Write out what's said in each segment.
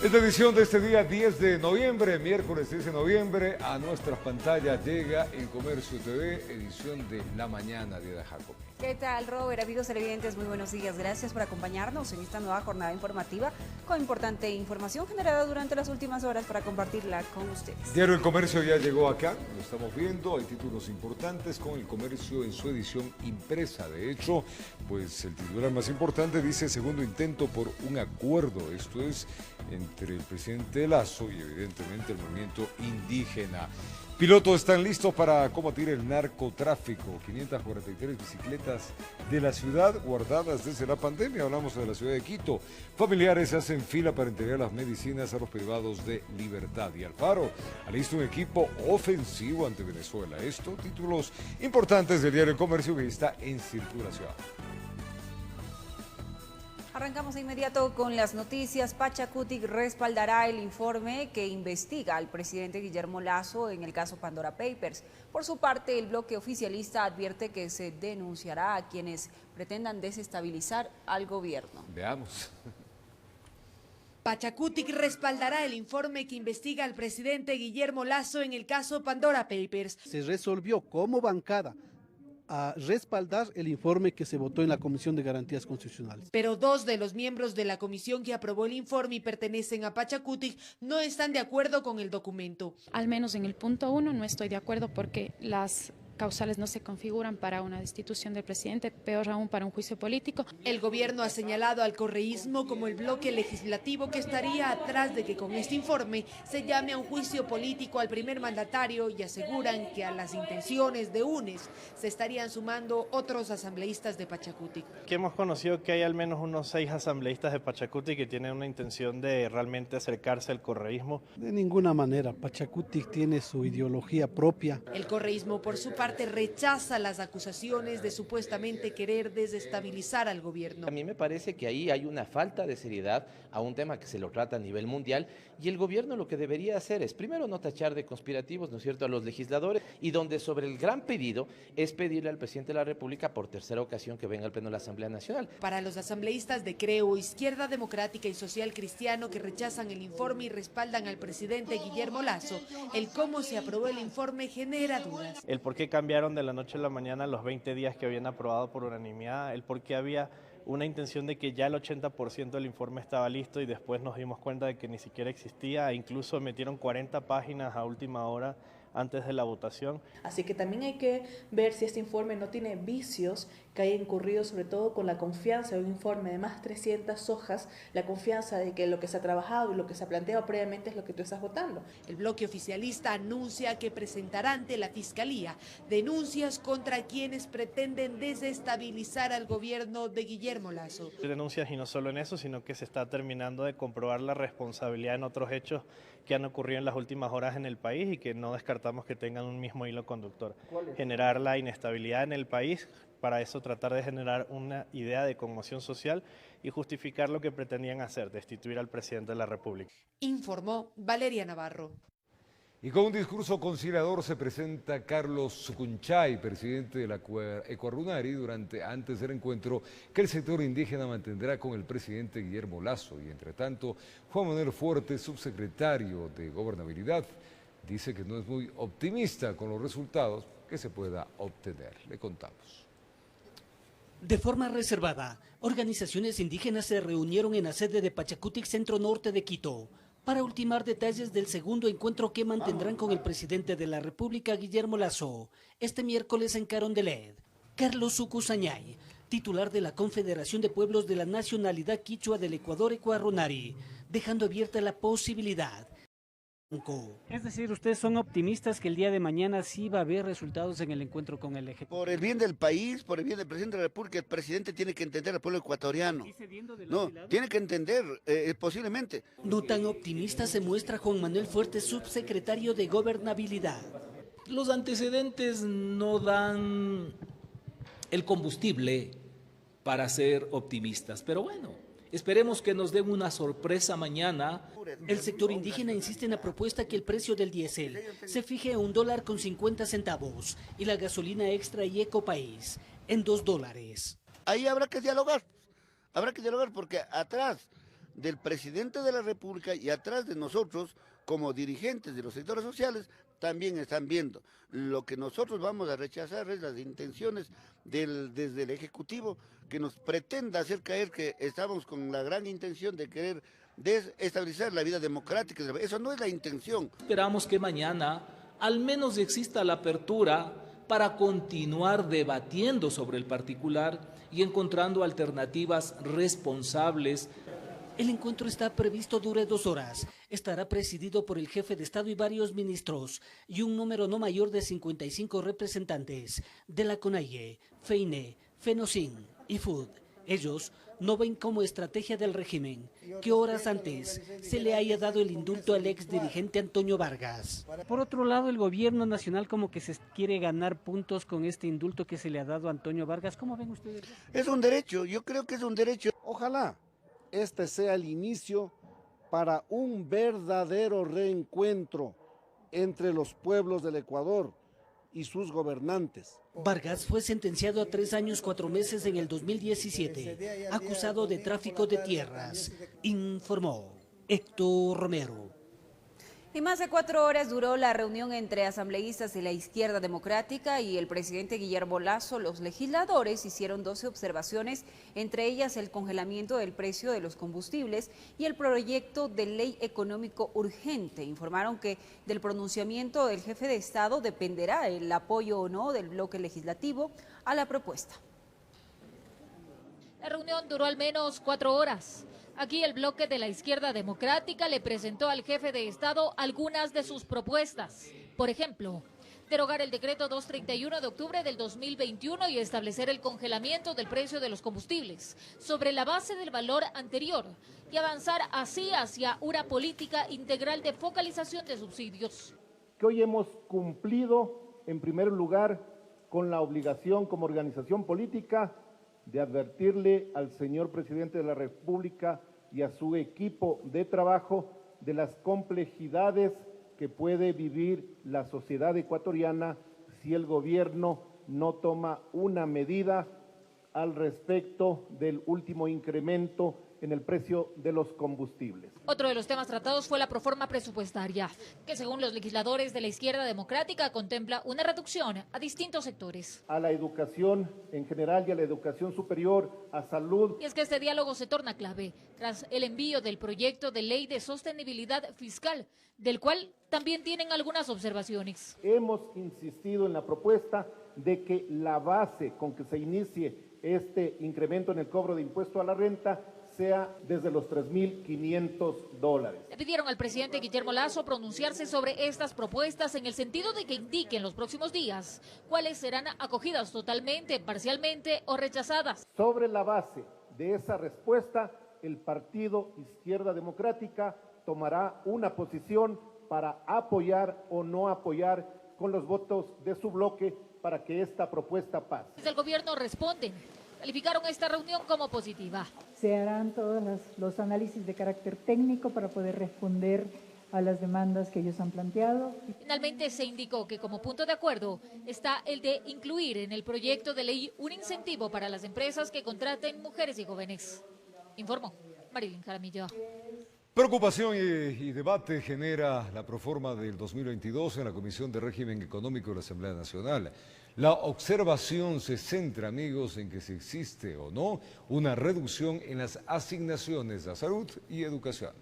Esta edición de este día 10 de noviembre, miércoles 10 de noviembre, a nuestras pantallas llega El Comercio TV, edición de la mañana de Jacob. ¿Qué tal, Robert? Amigos televidentes, muy buenos días. Gracias por acompañarnos en esta nueva jornada informativa con importante información generada durante las últimas horas para compartirla con ustedes. Diario El Comercio ya llegó acá, lo estamos viendo, hay títulos importantes con El Comercio en su edición impresa. De hecho, pues el titular más importante dice segundo intento por un acuerdo, esto es entre el presidente Lasso y evidentemente el movimiento indígena. Pilotos están listos para combatir el narcotráfico. 543 bicicletas de la ciudad guardadas desde la pandemia. Hablamos de la ciudad de Quito. Familiares hacen fila para entregar las medicinas a los privados de libertad. Y Alfaro alista un equipo ofensivo ante Venezuela. Esto, títulos importantes del diario El Comercio que está en circulación. Arrancamos de inmediato con las noticias. Pachacutic respaldará el informe que investiga al presidente Guillermo Lasso en el caso Pandora Papers. Por su parte, el bloque oficialista advierte que se denunciará a quienes pretendan desestabilizar al gobierno. Veamos. Pachacutic respaldará el informe que investiga al presidente Guillermo Lasso en el caso Pandora Papers. Se resolvió como bancada a respaldar el informe que se votó en la Comisión de Garantías Constitucionales. Pero dos de los miembros de la comisión que aprobó el informe y pertenecen a Pachacutic no están de acuerdo con el documento. Al menos en el punto 1 no estoy de acuerdo porque las causales no se configuran para una destitución del presidente, peor aún para un juicio político. El gobierno ha señalado al correísmo como el bloque legislativo que estaría atrás de que con este informe se llame a un juicio político al primer mandatario y aseguran que a las intenciones de UNES se estarían sumando otros asambleístas de Pachacutic. Que hemos conocido que hay al menos unos 6 asambleístas de Pachacutic que tienen una intención de realmente acercarse al correísmo. De ninguna manera, Pachacutic tiene su ideología propia. El correísmo, por su parte, rechaza las acusaciones de supuestamente querer desestabilizar al gobierno. A mí me parece que ahí hay una falta de seriedad a un tema que se lo trata a nivel mundial y el gobierno lo que debería hacer es primero no tachar de conspirativos, ¿no es cierto?, a los legisladores y donde sobre el gran pedido es pedirle al presidente de la República por tercera ocasión que venga al pleno de la Asamblea Nacional. Para los asambleístas de Creo, Izquierda Democrática y Social Cristiano que rechazan el informe y respaldan al presidente Guillermo Lasso, el cómo se aprobó el informe genera dudas. El por qué cambiaron de la noche a la mañana los 20 días que habían aprobado por unanimidad, el por qué había una intención de que ya el 80% del informe estaba listo y después nos dimos cuenta de que ni siquiera existía, e incluso metieron 40 páginas a última hora antes de la votación. Así que también hay que ver si este informe no tiene vicios que haya incurrido sobre todo con la confianza de un informe de más de 300 hojas, la confianza de que lo que se ha trabajado y lo que se ha planteado previamente es lo que tú estás votando. El bloque oficialista anuncia que presentará ante la Fiscalía denuncias contra quienes pretenden desestabilizar al gobierno de Guillermo Lasso. Denuncias y no solo en eso, sino que se está terminando de comprobar la responsabilidad en otros hechos que han ocurrido en las últimas horas en el país y que no descartamos que tengan un mismo hilo conductor. Generar la inestabilidad en el país, para eso tratar de generar una idea de conmoción social y justificar lo que pretendían hacer, destituir al presidente de la República. Informó Valeria Navarro. Y con un discurso conciliador se presenta Carlos Sucunchay, presidente de la Ecuarunari, antes del encuentro que el sector indígena mantendrá con el presidente Guillermo Lasso. Y entre tanto, Juan Manuel Fuertes, subsecretario de Gobernabilidad, dice que no es muy optimista con los resultados que se pueda obtener. Le contamos. De forma reservada, organizaciones indígenas se reunieron en la sede de Pachacutic, centro norte de Quito, para ultimar detalles del segundo encuentro que mantendrán con el presidente de la República, Guillermo Lasso, este miércoles en Carondelet. Carlos Sucusañay, titular de la Confederación de Pueblos de la Nacionalidad Quichua del Ecuador, Ecuarunari, dejando abierta la posibilidad. Es decir, ustedes son optimistas que el día de mañana sí va a haber resultados en el encuentro con el Ejecutivo. Por el bien del país, por el bien del presidente de la República, el presidente tiene que entender al pueblo ecuatoriano. No, tiene que entender, posiblemente. No tan optimista se muestra Juan Manuel Fuertes, subsecretario de Gobernabilidad. Los antecedentes no dan el combustible para ser optimistas, pero bueno, esperemos que nos den una sorpresa mañana. El sector indígena insiste en la propuesta que el precio del diésel se fije a $1.50 y la gasolina extra y Ecopaís en $2. Ahí habrá que dialogar porque atrás del presidente de la República y atrás de nosotros, como dirigentes de los sectores sociales, también están viendo. Lo que nosotros vamos a rechazar es las intenciones desde el Ejecutivo que nos pretenda hacer caer que estamos con la gran intención de querer desestabilizar la vida democrática. Eso no es la intención. Esperamos que mañana al menos exista la apertura para continuar debatiendo sobre el particular y encontrando alternativas responsables. El encuentro está previsto dure 2 horas. Estará presidido por el jefe de Estado y varios ministros y un número no mayor de 55 representantes de la CONAIE, FEINE, FENOCIN y FUD. Ellos no ven como estrategia del régimen que horas antes se le haya dado el indulto al ex dirigente Antonio Vargas. Por otro lado, el gobierno nacional como que se quiere ganar puntos con este indulto que se le ha dado a Antonio Vargas. ¿Cómo ven ustedes? Es un derecho, yo creo que es un derecho. Ojalá este sea el inicio para un verdadero reencuentro entre los pueblos del Ecuador y sus gobernantes. Vargas fue sentenciado a 3 años 4 meses en el 2017, acusado de tráfico de tierras, informó Héctor Romero. Y más de 4 horas duró la reunión entre asambleístas de la izquierda democrática y el presidente Guillermo Lasso. Los legisladores hicieron 12 observaciones, entre ellas el congelamiento del precio de los combustibles y el proyecto de ley económico urgente. Informaron que del pronunciamiento del jefe de Estado dependerá el apoyo o no del bloque legislativo a la propuesta. La reunión duró al menos 4 horas. Aquí el bloque de la izquierda democrática le presentó al jefe de Estado algunas de sus propuestas. Por ejemplo, derogar el decreto 231 de octubre del 2021 y establecer el congelamiento del precio de los combustibles sobre la base del valor anterior y avanzar así hacia una política integral de focalización de subsidios. Que hoy hemos cumplido, en primer lugar, con la obligación como organización política de advertirle al señor presidente de la República y a su equipo de trabajo de las complejidades que puede vivir la sociedad ecuatoriana si el gobierno no toma una medida al respecto del último incremento en el precio de los combustibles. Otro de los temas tratados fue la proforma presupuestaria, que según los legisladores de la izquierda democrática contempla una reducción a distintos sectores. A la educación en general y a la educación superior, a salud. Y es que este diálogo se torna clave tras el envío del proyecto de ley de sostenibilidad fiscal, del cual también tienen algunas observaciones. Hemos insistido en la propuesta de que la base con que se inicie este incremento en el cobro de impuesto a la renta sea desde los $3.500. Le pidieron al presidente Guillermo Lasso pronunciarse sobre estas propuestas en el sentido de que indique en los próximos días cuáles serán acogidas totalmente, parcialmente o rechazadas. Sobre la base de esa respuesta, el Partido Izquierda Democrática tomará una posición para apoyar o no apoyar con los votos de su bloque para que esta propuesta pase. Desde el gobierno responden. Calificaron esta reunión como positiva. Se harán todos los análisis de carácter técnico para poder responder a las demandas que ellos han planteado. Finalmente se indicó que como punto de acuerdo está el de incluir en el proyecto de ley un incentivo para las empresas que contraten mujeres y jóvenes. Informó Marilyn Jaramillo. Preocupación y debate genera la proforma del 2022 en la Comisión de Régimen Económico de la Asamblea Nacional. La observación se centra, amigos, en que si existe o no una reducción en las asignaciones a salud y educación.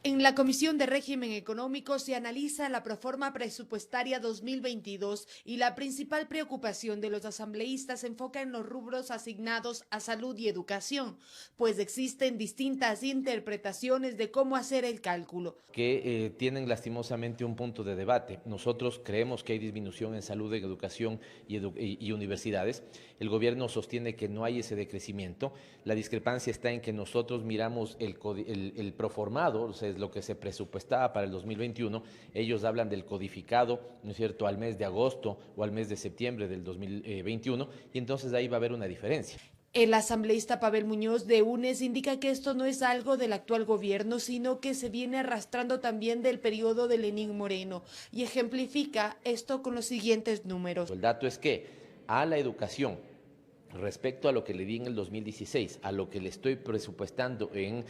En la Comisión de Régimen Económico se analiza la proforma presupuestaria 2022 y la principal preocupación de los asambleístas se enfoca en los rubros asignados a salud y educación, pues existen distintas interpretaciones de cómo hacer el cálculo. Que tienen lastimosamente un punto de debate. Nosotros creemos que hay disminución en salud, en educación y universidades. El gobierno sostiene que no hay ese decrecimiento. La discrepancia está en que nosotros miramos el proformado, o sea, es lo que se presupuestaba para el 2021, ellos hablan del codificado, ¿no es cierto?, al mes de agosto o al mes de septiembre del 2021, y entonces ahí va a haber una diferencia. El asambleísta Pavel Muñoz de UNES indica que esto no es algo del actual gobierno, sino que se viene arrastrando también del periodo de Lenín Moreno, y ejemplifica esto con los siguientes números. El dato es que a la educación Respecto a lo que le di en el 2016, a lo que le estoy presupuestando en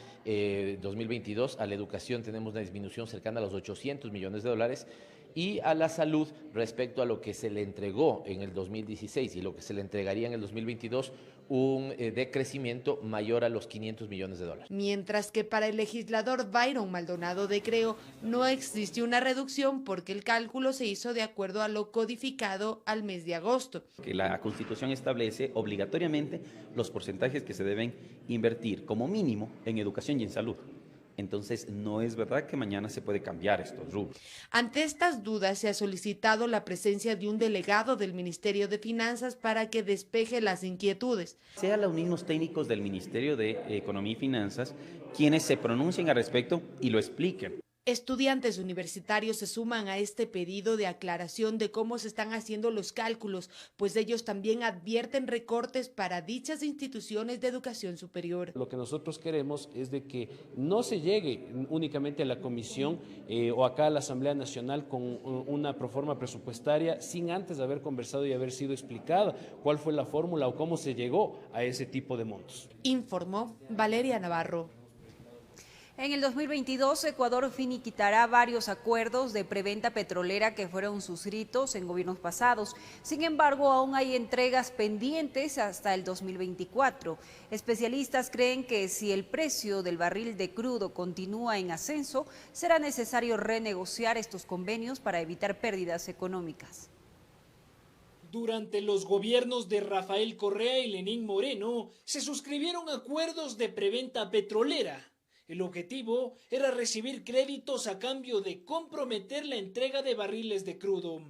2022, a la educación tenemos una disminución cercana a los 800 millones de dólares, y a la salud, respecto a lo que se le entregó en el 2016 y lo que se le entregaría en el 2022, un decrecimiento mayor a los 500 millones de dólares. Mientras que para el legislador Byron Maldonado de Creo no existe una reducción porque el cálculo se hizo de acuerdo a lo codificado al mes de agosto. Que la Constitución establece obligatoriamente los porcentajes que se deben invertir como mínimo en educación y en salud. Entonces, no es verdad que mañana se puede cambiar estos rubros. Ante estas dudas, se ha solicitado la presencia de un delegado del Ministerio de Finanzas para que despeje las inquietudes. Sean los mismos técnicos del Ministerio de Economía y Finanzas quienes se pronuncien al respecto y lo expliquen. Estudiantes universitarios se suman a este pedido de aclaración de cómo se están haciendo los cálculos, pues ellos también advierten recortes para dichas instituciones de educación superior. Lo que nosotros queremos es de que no se llegue únicamente a la comisión o acá a la Asamblea Nacional con una proforma presupuestaria sin antes haber conversado y haber sido explicada cuál fue la fórmula o cómo se llegó a ese tipo de montos. Informó Valeria Navarro. En el 2022, Ecuador finiquitará varios acuerdos de preventa petrolera que fueron suscritos en gobiernos pasados. Sin embargo, aún hay entregas pendientes hasta el 2024. Especialistas creen que si el precio del barril de crudo continúa en ascenso, será necesario renegociar estos convenios para evitar pérdidas económicas. Durante los gobiernos de Rafael Correa y Lenín Moreno, se suscribieron acuerdos de preventa petrolera. El objetivo era recibir créditos a cambio de comprometer la entrega de barriles de crudo.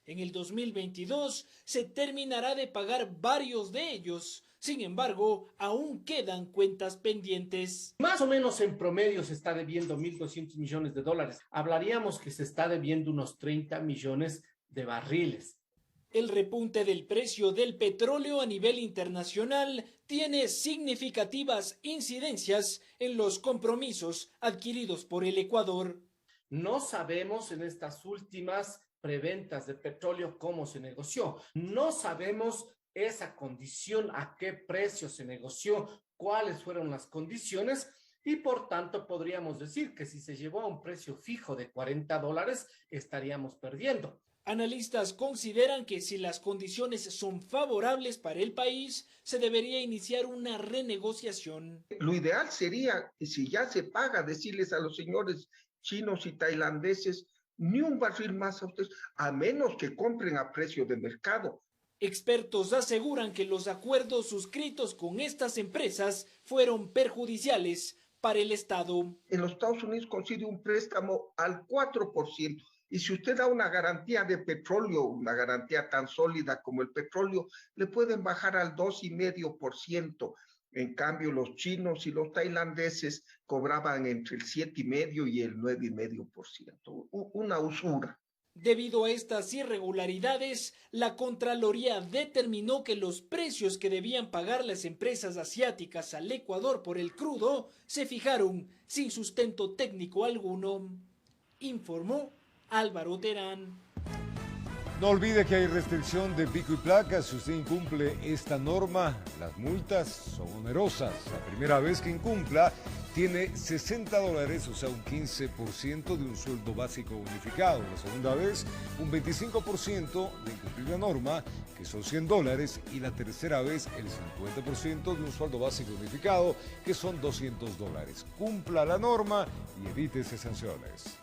En el 2022 se terminará de pagar varios de ellos. Sin embargo, aún quedan cuentas pendientes. Más o menos en promedio se está debiendo 1.200 millones de dólares. Hablaríamos que se está debiendo unos 30 millones de barriles. El repunte del precio del petróleo a nivel internacional tiene significativas incidencias en los compromisos adquiridos por el Ecuador. No sabemos en estas últimas preventas de petróleo cómo se negoció. No sabemos esa condición, a qué precio se negoció, cuáles fueron las condiciones, y por tanto podríamos decir que si se llevó a un precio fijo de $40, estaríamos perdiendo. Analistas consideran que si las condiciones son favorables para el país, se debería iniciar una renegociación. Lo ideal sería, si ya se paga, decirles a los señores chinos y tailandeses, ni un barril más a ustedes, a menos que compren a precio de mercado. Expertos aseguran que los acuerdos suscritos con estas empresas fueron perjudiciales para el Estado. En los Estados Unidos consigue un préstamo al 4%. Y si usted da una garantía de petróleo, una garantía tan sólida como el petróleo, le pueden bajar al 2,5%. En cambio, los chinos y los tailandeses cobraban entre el 7,5% y el 9,5%. Una usura. Debido a estas irregularidades, la Contraloría determinó que los precios que debían pagar las empresas asiáticas al Ecuador por el crudo se fijaron sin sustento técnico alguno. Informó Álvaro Terán. No olvide que hay restricción de pico y placa. Si usted incumple esta norma, las multas son onerosas. La primera vez que incumpla, tiene $60, o sea, un 15% de un sueldo básico unificado. La segunda vez, un 25% de incumplir la norma, que son $100. Y la tercera vez, el 50% de un sueldo básico unificado, que son $200. Cumpla la norma y evítese sanciones.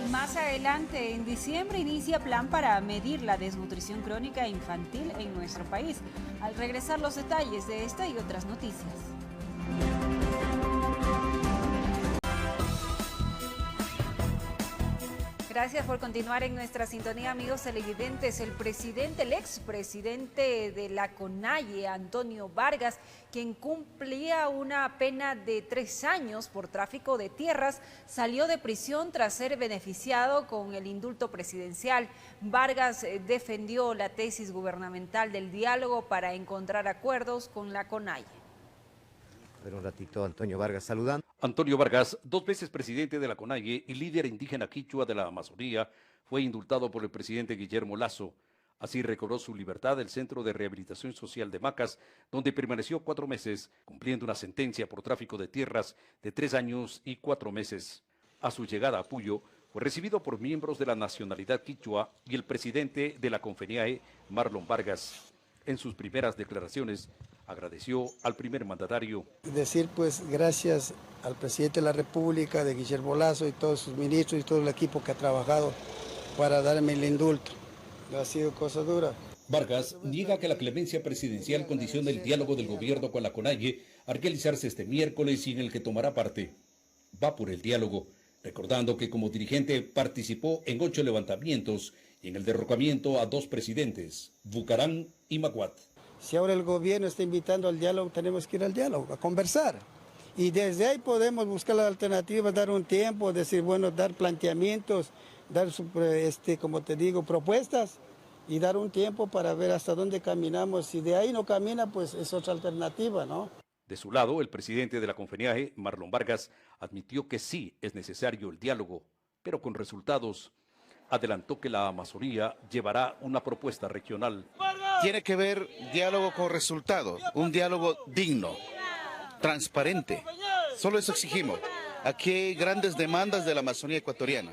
Y más adelante, en diciembre, inicia plan para medir la desnutrición crónica infantil en nuestro país. Al regresar, los detalles de esta y otras noticias. Gracias por continuar en nuestra sintonía, amigos televidentes. El expresidente de la CONAIE, Antonio Vargas, quien cumplía una pena de 3 años por tráfico de tierras, salió de prisión tras ser beneficiado con el indulto presidencial. Vargas defendió la tesis gubernamental del diálogo para encontrar acuerdos con la CONAIE. Pero un ratito, Antonio Vargas saludando. Antonio Vargas, 2 veces presidente de la CONAIE y líder indígena quichua de la Amazonía, fue indultado por el presidente Guillermo Lasso. Así recobró su libertad el Centro de Rehabilitación Social de Macas, donde permaneció 4 meses, cumpliendo una sentencia por tráfico de tierras de 3 años y 4 meses. A su llegada a Puyo, fue recibido por miembros de la nacionalidad quichua y el presidente de la CONFENIAE, Marlon Vargas. En sus primeras declaraciones, agradeció al primer mandatario. Decir pues gracias al presidente de la República, de Guillermo Lasso y todos sus ministros y todo el equipo que ha trabajado para darme el indulto. Ha sido cosa dura. Vargas niega que la clemencia presidencial condicione el diálogo del gobierno con la CONAIE a realizarse este miércoles y en el que tomará parte. Va por el diálogo, recordando que como dirigente participó en 8 levantamientos y en el derrocamiento a 2 presidentes, Bucarán y Maguat. Si ahora el gobierno está invitando al diálogo, tenemos que ir al diálogo, a conversar. Y desde ahí podemos buscar las alternativas, dar un tiempo, decir, bueno, dar planteamientos, dar, como te digo, propuestas y dar un tiempo para ver hasta dónde caminamos. Si de ahí no camina, pues es otra alternativa, ¿no? De su lado, el presidente de la CONFENIAE, Marlon Vargas, admitió que sí es necesario el diálogo, pero con resultados. Adelantó que la Amazonía llevará una propuesta regional. Tiene que haber diálogo con resultados, un diálogo digno, transparente. Solo eso exigimos. Aquí hay grandes demandas de la Amazonía ecuatoriana.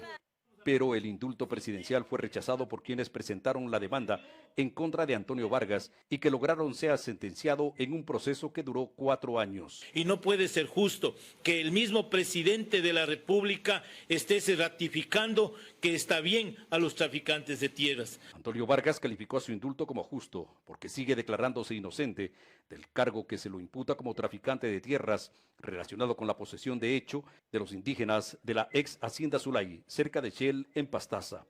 Pero el indulto presidencial fue rechazado por quienes presentaron la demanda en contra de Antonio Vargas y que lograron sea sentenciado en un proceso que duró 4 años. Y no puede ser justo que el mismo presidente de la República esté ratificando que está bien a los traficantes de tierras. Antonio Vargas calificó a su indulto como justo porque sigue declarándose inocente del cargo que se lo imputa como traficante de tierras relacionado con la posesión de hecho de los indígenas de la ex Hacienda Zulay, cerca de Shell, en Pastaza.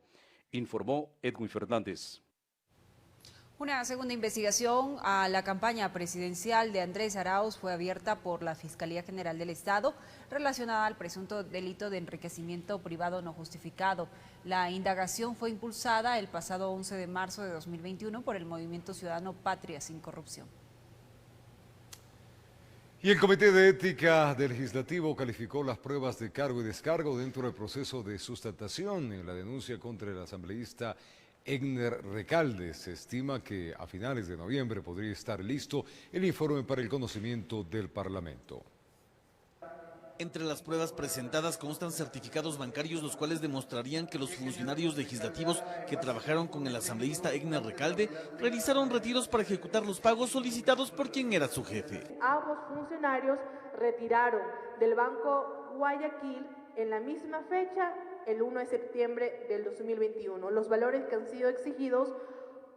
Informó Edwin Fernández. Una segunda investigación a la campaña presidencial de Andrés Arauz fue abierta por la Fiscalía General del Estado relacionada al presunto delito de enriquecimiento privado no justificado. La indagación fue impulsada el pasado 11 de marzo de 2021 por el Movimiento Ciudadano Patria Sin Corrupción. Y el Comité de Ética del Legislativo calificó las pruebas de cargo y descargo dentro del proceso de sustentación en la denuncia contra el asambleísta Egner Recalde. Se estima que a finales de noviembre podría estar listo el informe para el conocimiento del Parlamento. Entre las pruebas presentadas constan certificados bancarios los cuales demostrarían que los funcionarios legislativos que trabajaron con el asambleísta Egner Recalde realizaron retiros para ejecutar los pagos solicitados por quien era su jefe. Ambos funcionarios retiraron del Banco Guayaquil en la misma fecha, el 1 de septiembre del 2021, los valores que han sido exigidos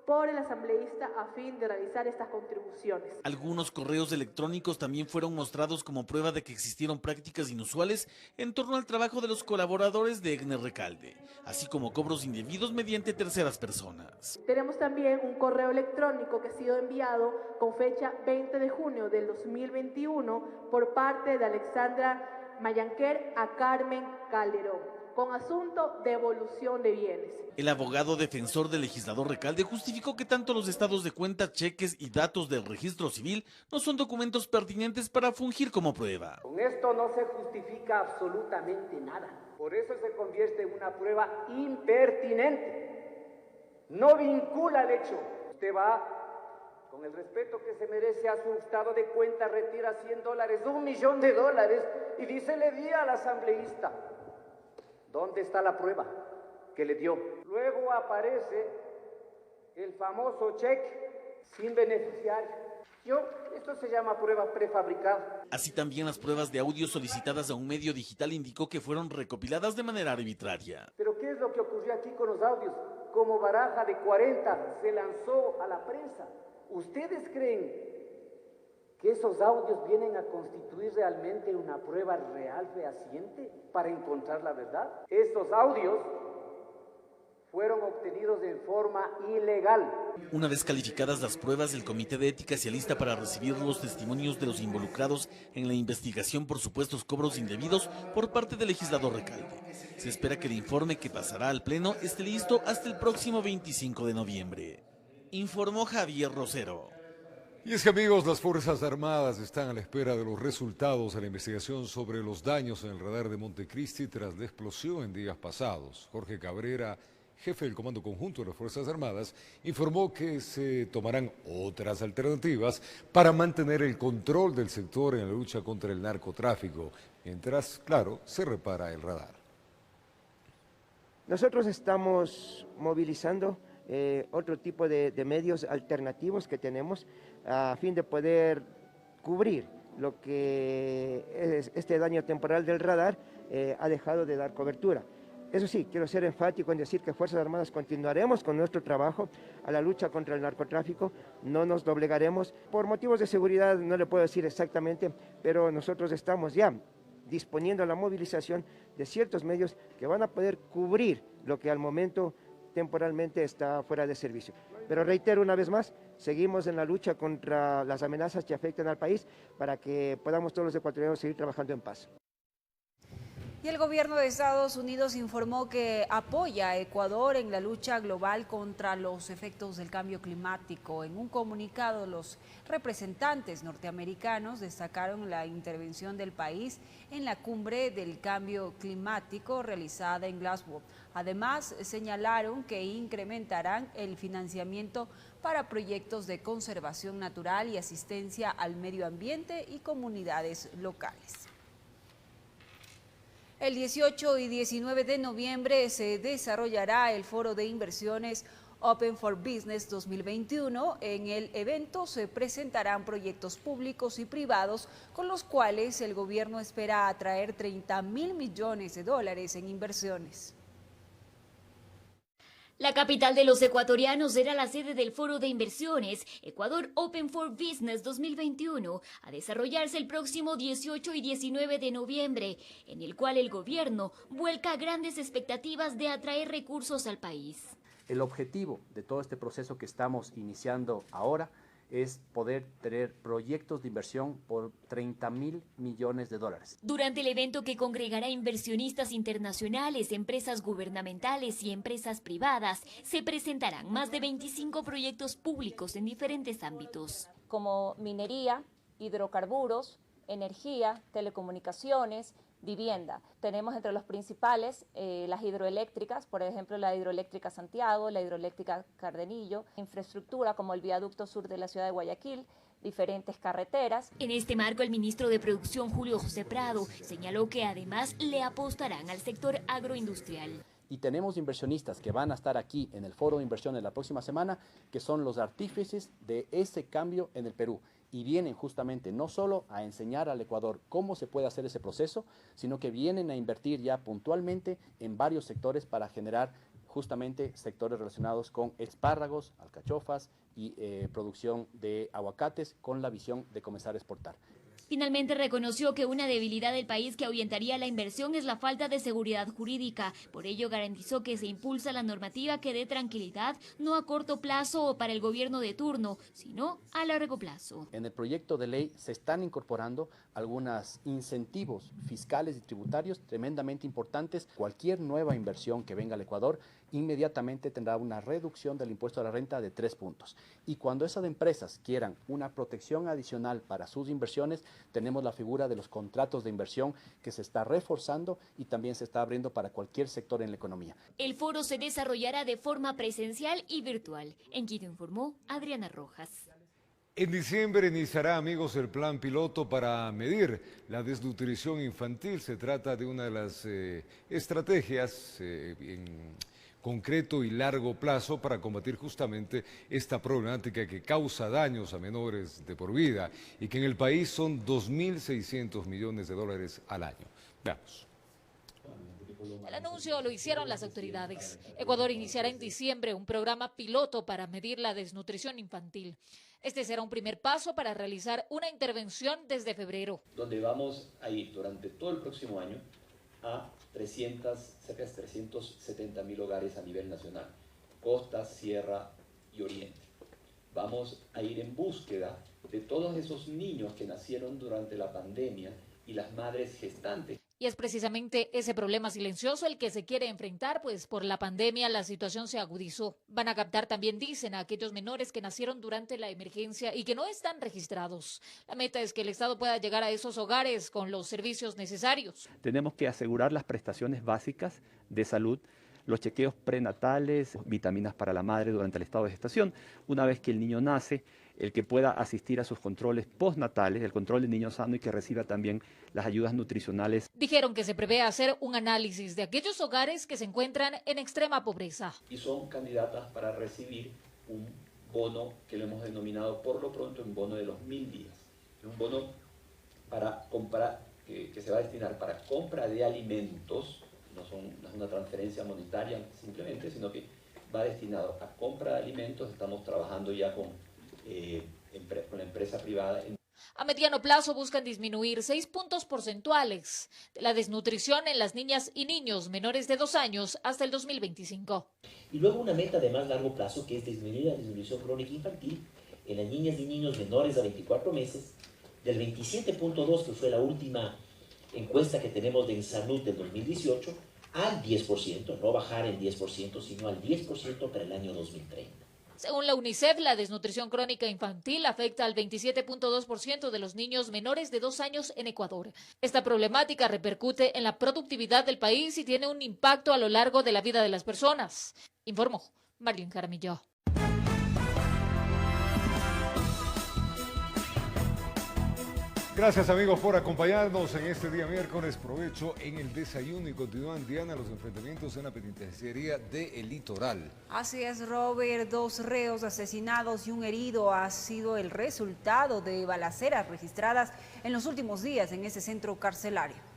por el asambleísta a fin de realizar estas contribuciones. Algunos correos electrónicos también fueron mostrados como prueba de que existieron prácticas inusuales en torno al trabajo de los colaboradores de Egner Recalde, así como cobros indebidos mediante terceras personas. Tenemos también un correo electrónico que ha sido enviado con fecha 20 de junio del 2021 por parte de Alexandra Mayanquer a Carmen Calderón, con asunto de devolución de bienes. El abogado defensor del legislador Recalde justificó que tanto los estados de cuenta, cheques y datos del registro civil no son documentos pertinentes para fungir como prueba. Con esto no se justifica absolutamente nada. Por eso se convierte en una prueba impertinente. No vincula el hecho. Usted va, con el respeto que se merece a su estado de cuenta, retira $100, $1 millón, y dice le di al asambleísta. ¿Dónde está la prueba que le dio? Luego aparece el famoso cheque sin beneficiario. Esto se llama prueba prefabricada. Así también las pruebas de audio solicitadas a un medio digital indicó que fueron recopiladas de manera arbitraria. ¿Pero qué es lo que ocurrió aquí con los audios? Como baraja de 40 se lanzó a la prensa. ¿Ustedes creen que esos audios vienen a constituir realmente una prueba real, fehaciente, para encontrar la verdad? Estos audios fueron obtenidos de forma ilegal. Una vez calificadas las pruebas, el Comité de Ética se alista para recibir los testimonios de los involucrados en la investigación por supuestos cobros indebidos por parte del legislador Recalde. Se espera que el informe que pasará al Pleno esté listo hasta el próximo 25 de noviembre. Informó Javier Rosero. Y es que, amigos, las Fuerzas Armadas están a la espera de los resultados de la investigación sobre los daños en el radar de Montecristi tras la explosión en días pasados. Jorge Cabrera jefe del Comando Conjunto de las Fuerzas Armadas, informó que se tomarán otras alternativas para mantener el control del sector en la lucha contra el narcotráfico, mientras, claro, se repara el radar. Nosotros estamos movilizando otro tipo de medios alternativos que tenemos a fin de poder cubrir lo que es este daño temporal del radar ha dejado de dar cobertura. Eso sí, quiero ser enfático en decir que Fuerzas Armadas continuaremos con nuestro trabajo a la lucha contra el narcotráfico, no nos doblegaremos. Por motivos de seguridad no le puedo decir exactamente, pero nosotros estamos ya disponiendo la movilización de ciertos medios que van a poder cubrir lo que al momento temporalmente está fuera de servicio. Pero reitero una vez más, seguimos en la lucha contra las amenazas que afectan al país para que podamos todos los ecuatorianos seguir trabajando en paz. Y el gobierno de Estados Unidos informó que apoya a Ecuador en la lucha global contra los efectos del cambio climático. En un comunicado, los representantes norteamericanos destacaron la intervención del país en la cumbre del cambio climático realizada en Glasgow. Además, señalaron que incrementarán el financiamiento para proyectos de conservación natural y asistencia al medio ambiente y comunidades locales. El 18 y 19 de noviembre se desarrollará el Foro de Inversiones Open for Business 2021. En el evento se presentarán proyectos públicos y privados con los cuales el gobierno espera atraer 30.000 millones de dólares en inversiones. La capital de los ecuatorianos será la sede del Foro de Inversiones Ecuador Open for Business 2021, a desarrollarse el próximo 18 y 19 de noviembre, en el cual el gobierno vuelca grandes expectativas de atraer recursos al país. El objetivo de todo este proceso que estamos iniciando ahora es poder tener proyectos de inversión por 30.000 millones de dólares. Durante el evento, que congregará inversionistas internacionales, empresas gubernamentales y empresas privadas, se presentarán más de 25 proyectos públicos en diferentes ámbitos. Como minería, hidrocarburos, energía, telecomunicaciones, vivienda. Tenemos entre los principales las hidroeléctricas, por ejemplo la hidroeléctrica Santiago, la hidroeléctrica Cardenillo, infraestructura como el viaducto sur de la ciudad de Guayaquil, diferentes carreteras. En este marco, el ministro de Producción, Julio José Prado, señaló que además le apostarán al sector agroindustrial. Y tenemos inversionistas que van a estar aquí en el Foro de Inversiones la próxima semana, que son los artífices de ese cambio en el Perú. Y vienen justamente no solo a enseñar al Ecuador cómo se puede hacer ese proceso, sino que vienen a invertir ya puntualmente en varios sectores para generar justamente sectores relacionados con espárragos, alcachofas y producción de aguacates, con la visión de comenzar a exportar. Finalmente, reconoció que una debilidad del país que ahuyentaría la inversión es la falta de seguridad jurídica. Por ello, garantizó que se impulsa la normativa que dé tranquilidad, no a corto plazo o para el gobierno de turno, sino a largo plazo. En el proyecto de ley se están incorporando algunos incentivos fiscales y tributarios tremendamente importantes. Cualquier nueva inversión que venga al Ecuador inmediatamente tendrá una reducción del impuesto a la renta de 3 puntos. Y cuando esas empresas quieran una protección adicional para sus inversiones, tenemos la figura de los contratos de inversión que se está reforzando y también se está abriendo para cualquier sector en la economía. El foro se desarrollará de forma presencial y virtual. En Quito informó Adriana Rojas. En diciembre iniciará, amigos, el plan piloto para medir la desnutrición infantil. Se trata de una de las estrategias en concreto y largo plazo para combatir justamente esta problemática que causa daños a menores de por vida y que en el país son 2.600 millones de dólares al año. Veamos. El anuncio lo hicieron las autoridades. Ecuador iniciará en diciembre un programa piloto para medir la desnutrición infantil. Este será un primer paso para realizar una intervención desde febrero. Donde vamos a ir durante todo el próximo año a cerca de 370.000 hogares a nivel nacional, costa, sierra y oriente. Vamos a ir en búsqueda de todos esos niños que nacieron durante la pandemia y las madres gestantes. Y es precisamente ese problema silencioso el que se quiere enfrentar, pues por la pandemia la situación se agudizó. Van a captar también, dicen, a aquellos menores que nacieron durante la emergencia y que no están registrados. La meta es que el Estado pueda llegar a esos hogares con los servicios necesarios. Tenemos que asegurar las prestaciones básicas de salud, los chequeos prenatales, vitaminas para la madre durante el estado de gestación. Una vez que el niño nace, el que pueda asistir a sus controles postnatales, el control del niño sano y que reciba también las ayudas nutricionales. Dijeron que se prevé hacer un análisis de aquellos hogares que se encuentran en extrema pobreza. Y son candidatas para recibir un bono que lo hemos denominado por lo pronto un bono de los 1000 días. Es un bono para comprar, que se va a destinar para compra de alimentos, no es una transferencia monetaria simplemente, sino que va destinado a compra de alimentos. Estamos trabajando ya con la empresa privada. A mediano plazo buscan disminuir 6 puntos porcentuales de la desnutrición en las niñas y niños menores de 2 años hasta el 2025. Y luego una meta de más largo plazo que es disminuir la desnutrición crónica infantil en las niñas y niños menores de 24 meses, del 27.2 que fue la última encuesta que tenemos de Salud del 2018, al 10%, no bajar en 10%, sino al 10% para el año 2030. Según la UNICEF, la desnutrición crónica infantil afecta al 27.2% de los niños menores de 2 años en Ecuador. Esta problemática repercute en la productividad del país y tiene un impacto a lo largo de la vida de las personas, informó Marlene Jaramillo. Gracias amigos por acompañarnos en este día miércoles. Provecho en el desayuno y continúan, Diana, los enfrentamientos en la penitenciaría de El Litoral. Así es, Robert. 2 reos asesinados y un herido ha sido el resultado de balaceras registradas en los últimos días en ese centro carcelario.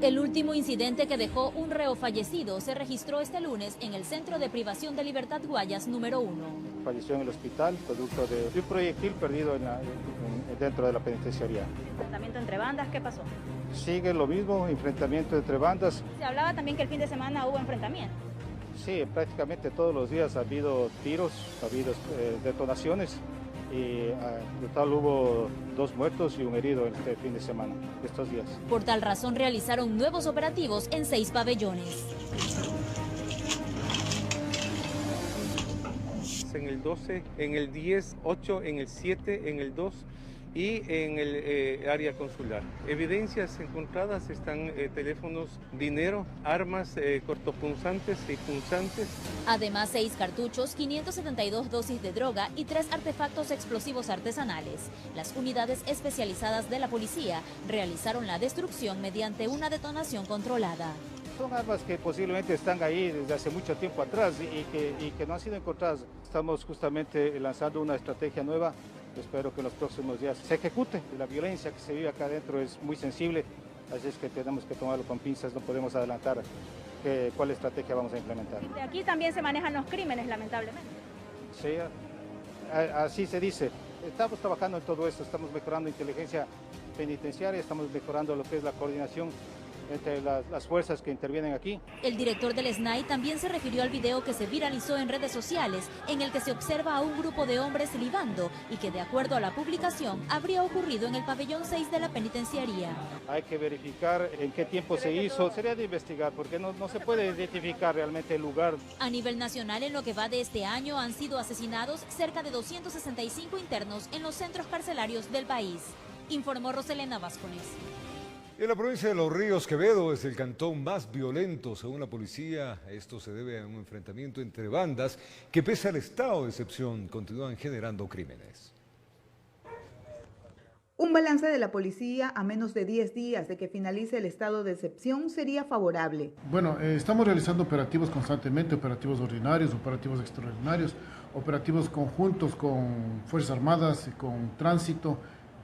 El último incidente que dejó un reo fallecido se registró este lunes en el Centro de Privación de Libertad Guayas número 1. Falleció en el hospital producto de un proyectil perdido dentro de la penitenciaría. ¿Enfrentamiento entre bandas? ¿Qué pasó? Sigue lo mismo, enfrentamiento entre bandas. Se hablaba también que el fin de semana hubo enfrentamiento. Sí, prácticamente todos los días ha habido tiros, ha habido detonaciones. Y en total hubo 2 muertos y un herido este fin de semana, estos días. Por tal razón realizaron nuevos operativos en 6 pabellones. En el 12, en el 10, 8, en el 7, en el 2 y en el área consular. Evidencias encontradas están teléfonos, dinero, armas cortopunzantes y punzantes. Además, 6 cartuchos, 572 dosis de droga y 3 artefactos explosivos artesanales. Las unidades especializadas de la policía realizaron la destrucción mediante una detonación controlada. Son armas que posiblemente están ahí desde hace mucho tiempo atrás y que no han sido encontradas. Estamos justamente lanzando una estrategia nueva. Espero que en los próximos días se ejecute. La violencia que se vive acá adentro es muy sensible, así es que tenemos que tomarlo con pinzas, no podemos adelantar cuál estrategia vamos a implementar. De aquí también se manejan los crímenes, lamentablemente. Sí, así se dice. Estamos trabajando en todo esto, estamos mejorando inteligencia penitenciaria, estamos mejorando lo que es la coordinación entre las fuerzas que intervienen aquí. El director del SNAI también se refirió al video que se viralizó en redes sociales, en el que se observa a un grupo de hombres libando y que, de acuerdo a la publicación, habría ocurrido en el pabellón 6 de la penitenciaría. Hay que verificar en qué tiempo se hizo, sería de investigar, porque no se puede identificar realmente el lugar. A nivel nacional, en lo que va de este año, han sido asesinados cerca de 265 internos en los centros carcelarios del país, informó Roselena Vázquez. En la provincia de Los Ríos, Quevedo es el cantón más violento, según la policía. Esto se debe a un enfrentamiento entre bandas que, pese al estado de excepción, continúan generando crímenes. Un balance de la policía a menos de 10 días de que finalice el estado de excepción sería favorable. Bueno, estamos realizando operativos constantemente, operativos ordinarios, operativos extraordinarios, operativos conjuntos con Fuerzas Armadas, con Tránsito,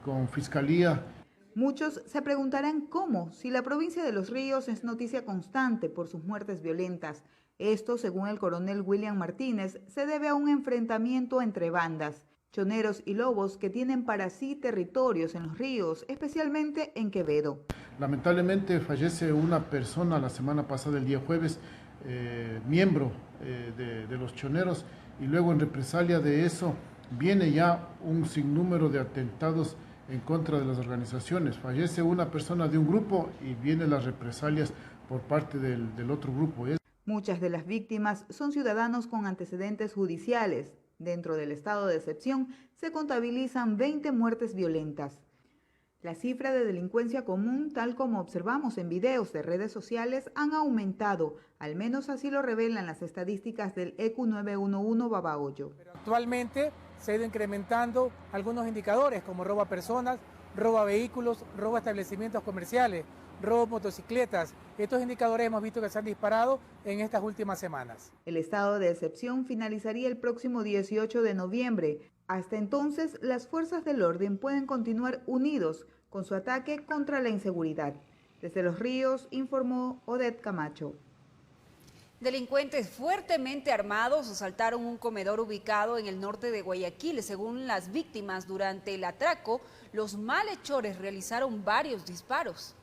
con Fiscalía. Muchos se preguntarán cómo, si la provincia de Los Ríos es noticia constante por sus muertes violentas. Esto, según el coronel William Martínez, se debe a un enfrentamiento entre bandas, choneros y lobos que tienen para sí territorios en Los Ríos, especialmente en Quevedo. Lamentablemente fallece una persona la semana pasada, el día jueves, miembro de los choneros, y luego en represalia de eso viene ya un sinnúmero de atentados en contra de las organizaciones. Fallece una persona de un grupo y vienen las represalias por parte del otro grupo. Muchas de las víctimas son ciudadanos con antecedentes judiciales. Dentro del estado de excepción se contabilizan 20 muertes violentas. La cifra de delincuencia común, tal como observamos en videos de redes sociales, han aumentado, al menos así lo revelan las estadísticas del ECU 911 Babahoyo. Actualmente se ha ido incrementando algunos indicadores como robo a personas, robo a vehículos, robo a establecimientos comerciales, robo a motocicletas. Estos indicadores hemos visto que se han disparado en estas últimas semanas. El estado de excepción finalizaría el próximo 18 de noviembre. Hasta entonces, las fuerzas del orden pueden continuar unidos con su ataque contra la inseguridad. Desde Los Ríos, informó Odette Camacho. Delincuentes fuertemente armados asaltaron un comedor ubicado en el norte de Guayaquil. Según las víctimas, durante el atraco, los malhechores realizaron varios disparos.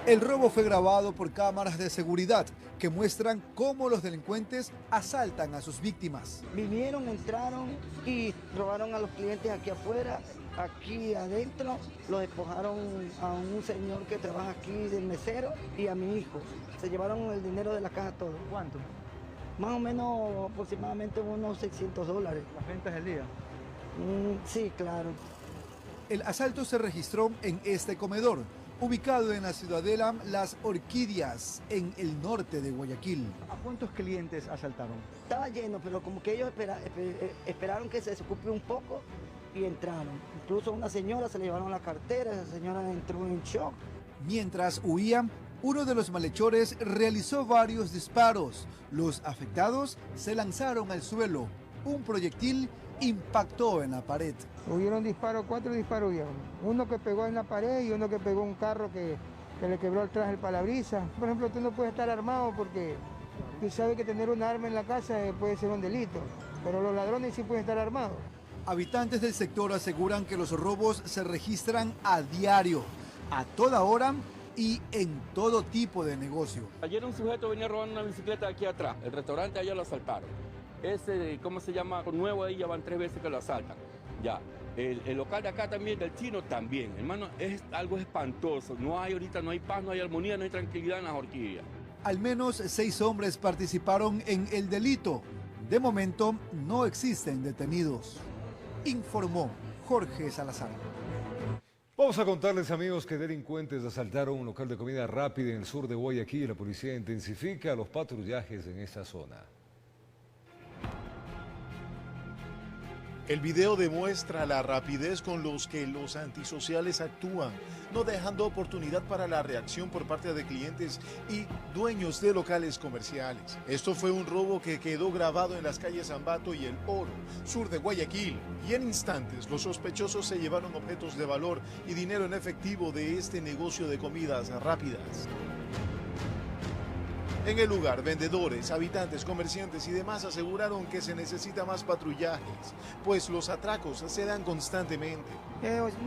El robo fue grabado por cámaras de seguridad que muestran cómo los delincuentes asaltan a sus víctimas. Vinieron, entraron y robaron a los clientes aquí afuera, aquí adentro. Lo despojaron a un señor que trabaja aquí del mesero y a mi hijo. Se llevaron el dinero de la caja todo. ¿Cuánto? Más o menos aproximadamente unos $600. ¿Las ventas del día? Sí, claro. El asalto se registró en este comedor, ubicado en la ciudadela Las Orquídeas, en el norte de Guayaquil. ¿A cuántos clientes asaltaron? Estaba lleno, pero como que ellos esperaron que se desocupe un poco y entraron. Incluso a una señora se le llevaron la cartera, esa señora entró en shock. Mientras huían, uno de los malhechores realizó varios disparos. Los afectados se lanzaron al suelo. Un proyectil impactó en la pared. Hubieron disparos, 4 disparos hubieron. Uno que pegó en la pared y uno que pegó un carro que le quebró atrás el parabrisas. Por ejemplo, tú no puedes estar armado porque tú sabes que tener un arma en la casa puede ser un delito, pero los ladrones sí pueden estar armados. Habitantes del sector aseguran que los robos se registran a diario, a toda hora y en todo tipo de negocio. Ayer un sujeto venía robando una bicicleta aquí atrás. El restaurante allá lo asaltaron. Ese, ¿cómo se llama? Nuevo ahí ya van 3 veces que lo asaltan. Ya. El local de acá también, del chino también. Hermano, es algo espantoso. No hay ahorita, no hay paz, no hay armonía, no hay tranquilidad en las Orquídeas. Al menos 6 hombres participaron en el delito. De momento no existen detenidos. Informó Jorge Salazar. Vamos a contarles, amigos, que delincuentes asaltaron un local de comida rápida en el sur de Guayaquil. La policía intensifica los patrullajes en esa zona. El video demuestra la rapidez con los que los antisociales actúan, no dejando oportunidad para la reacción por parte de clientes y dueños de locales comerciales. Esto fue un robo que quedó grabado en las calles Ambato y El Oro, sur de Guayaquil, y en instantes los sospechosos se llevaron objetos de valor y dinero en efectivo de este negocio de comidas rápidas. En el lugar, vendedores, habitantes, comerciantes y demás aseguraron que se necesita más patrullajes, pues los atracos se dan constantemente.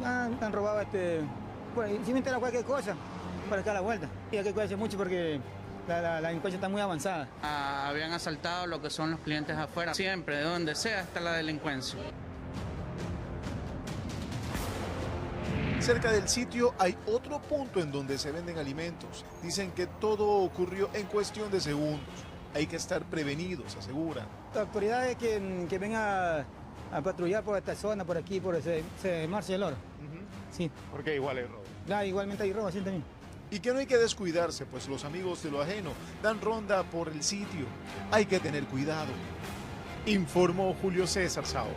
Han robado si me entera cualquier cosa, para acá a la vuelta. Y hay que cuidarse mucho porque la delincuencia está muy avanzada. Habían asaltado lo que son los clientes afuera. Siempre, de donde sea, está la delincuencia. Cerca del sitio hay otro punto en donde se venden alimentos. Dicen que todo ocurrió en cuestión de segundos. Hay que estar prevenidos, aseguran. La autoridad es que venga a patrullar por esta zona, por aquí, por ese Marcia del Oro. Sí. Porque igual hay robo. Igualmente hay robo, así también. Y que no hay que descuidarse, pues los amigos de lo ajeno dan ronda por el sitio. Hay que tener cuidado. Informó Julio César Sao.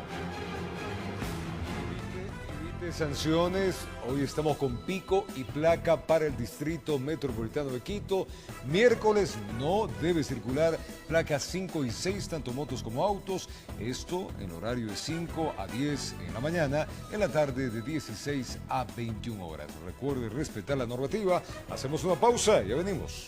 Sanciones, hoy estamos con pico y placa para el Distrito Metropolitano de Quito. Miércoles no debe circular placas 5 y 6, tanto motos como autos. Esto en horario de 5 a 10 en la mañana, en la tarde de 16 a 21 horas. Recuerde respetar la normativa. Hacemos una pausa y ya venimos.